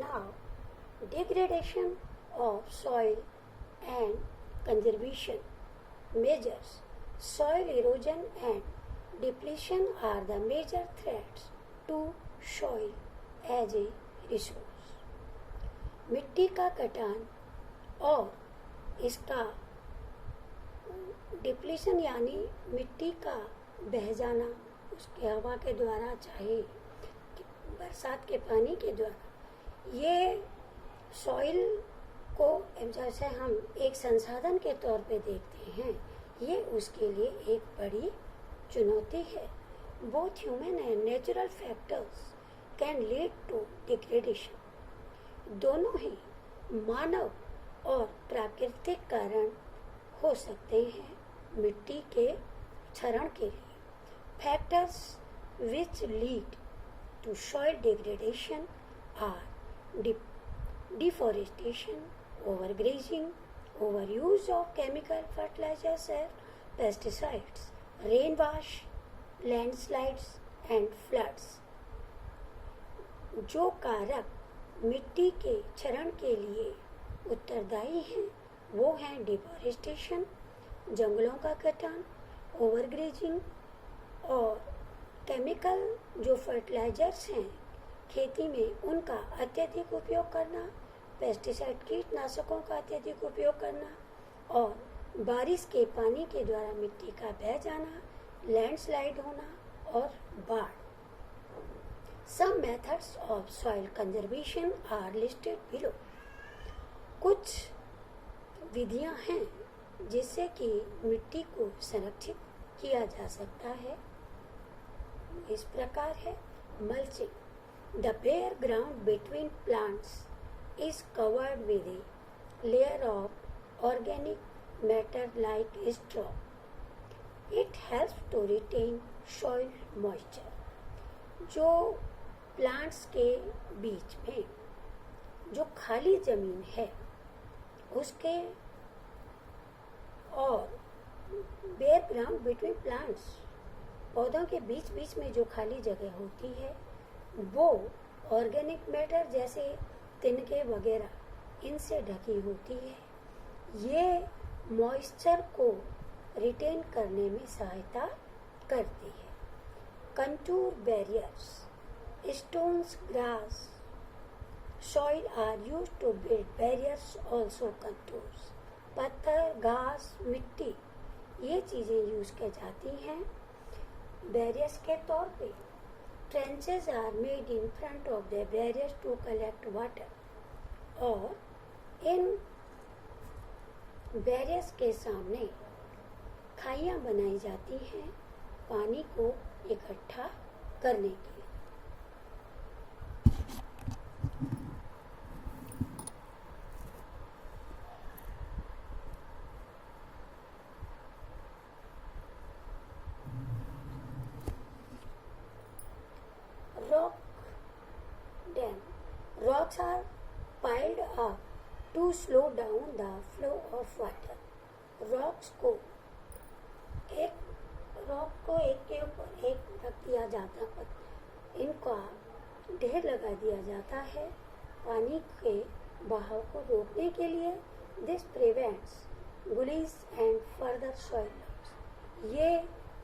Now, degradation of soil and conservation measures. Soil erosion and depletion are the major threats to soil as a resource. मिट्टी का कटान और इसका depletion यानी मिट्टी का बह जाना उसके हवा के द्वारा चाहे बरसात के पानी के द्वारा, ये सॉइल को जैसे हम एक संसाधन के तौर पे देखते हैं, ये उसके लिए एक बड़ी चुनौती है. Both human and natural factors can lead to degradation. दोनों ही मानव और प्राकृतिक कारण हो सकते हैं मिट्टी के क्षरण के लिए. Factors which lead to soil degradation are deforestation, overgrazing, overuse of chemical fertilizers and pesticides, rainwash, landslides and floods. जो कारक मिट्टी के क्षरण के लिए उत्तरदायी हैं वो हैं डिफॉरेस्टेशन, जंगलों का कटान, ओवरग्रेजिंग और केमिकल जो फर्टिलाइजर्स हैं खेती में उनका अत्यधिक उपयोग करना, पेस्टिसाइड कीटनाशकों का अत्यधिक उपयोग करना और बारिश के पानी के द्वारा मिट्टी का बह जाना, लैंडस्लाइड होना और बाढ़. Some methods of soil conservation are listed below. कुछ विधियां हैं जिससे कि मिट्टी को संरक्षित किया जा सकता है. इस प्रकार है mulching. The bare ground between plants is covered with a layer of organic matter like straw. It helps to retain soil moisture. जो प्लांट्स के बीच में जो खाली जमीन है उसके और बेयर ग्राउंड बिटवीन प्लांट्स पौधों के बीच बीच में जो खाली जगह होती है वो ऑर्गेनिक मैटर जैसे तिनके वगैरह इनसे ढकी होती है. ये मॉइस्चर को रिटेन करने में सहायता करती है. Contour barriers, stones, grass, soil are used to build barriers also. Contours, पत्थर, घास, मिट्टी ये चीज़ें यूज की जाती हैं बैरियर्स के तौर पे. Trenches are made in front of the barriers to collect water. और इन बैरियर्स के सामने खाइयाँ बनाई जाती हैं पानी को इकट्ठा करने के लिए. Rock dam. Rocks are piled up to slow down the flow of water. Rock को एक के ऊपर एक रख दिया जाता है. इनका ढेर लगा दिया जाता है पानी के बहाव को रोकने के लिए. This prevents gullies and further soil loss. ये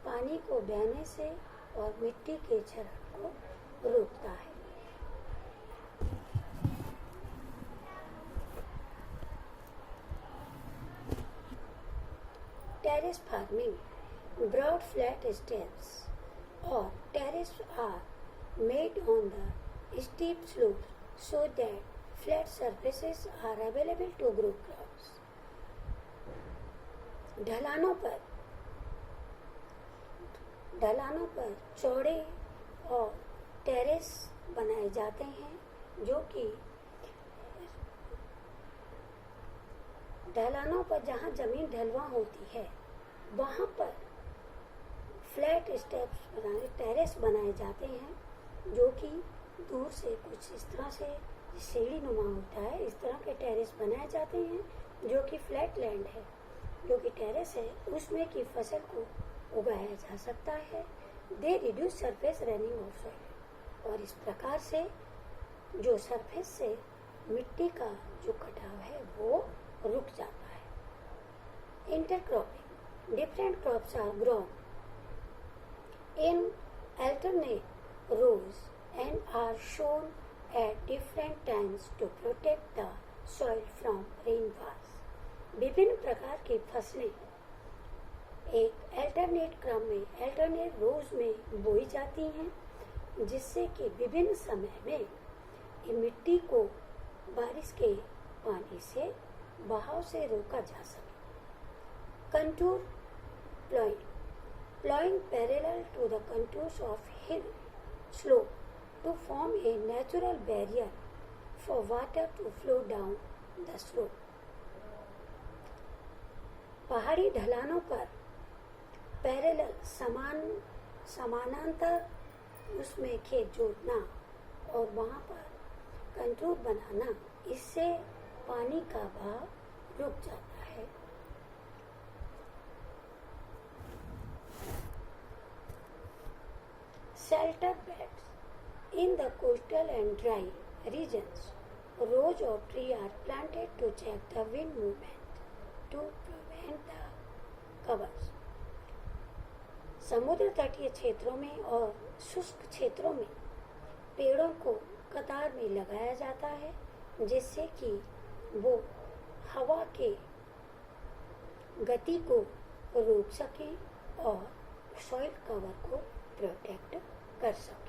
पानी को बहने से और मिट्टी के क्षरण को रोकता है. Terrace farming. Broad flat steps और terrace are made on the steep slopes so that flat surfaces are available to grow crops. ढलानों पर चौड़े और टेरेस बनाए जाते हैं जो कि ढलानों पर जहाँ जमीन ढलवा होती है वहाँ पर फ्लैट स्टेप्स बनाए टेरेस बनाए जाते हैं जो कि दूर से कुछ इस तरह से सीढ़ी नुमा होता है. इस तरह के टेरेस बनाए जाते हैं जो कि फ्लैट लैंड है, जो कि टेरेस है उसमें की फसल को उगाया जा सकता है. They reduce surface running of soil. और इस प्रकार से जो सरफेस से मिट्टी का जो कटाव है वो रुक जाता है। Intercropping, different crops are grown in alternate rows and are shown at different times to protect the soil from rainfalls. विभिन्न प्रकार की फसलें एक अल्टरनेट क्रम में, अल्टरनेट रोज में बोई जाती हैं, जिससे कि विभिन्न समय में ये मिट्टी को बारिश के पानी से बहाव से रोका जा सके। Contour ploughing, plowing parallel to the contours of hill slope to form a natural barrier for water to flow down the slope. पहाड़ी ढलानों पर पैरेलल समानांतर उसमें खेत जोतना और वहाँ पर कंटूर बनाना, इससे पानी का बहाव रुक जाता है। Shelter beds. In the coastal and dry regions, rows of trees are planted to check the wind movement to prevent the covers. समुद्र तटीय क्षेत्रों में और शुष्क क्षेत्रों में पेड़ों को कतार में लगाया जाता है, जिससे कि वो हवा के गति को रोक सकें और सॉइल कवर को प्रोटेक्ट कर सकते।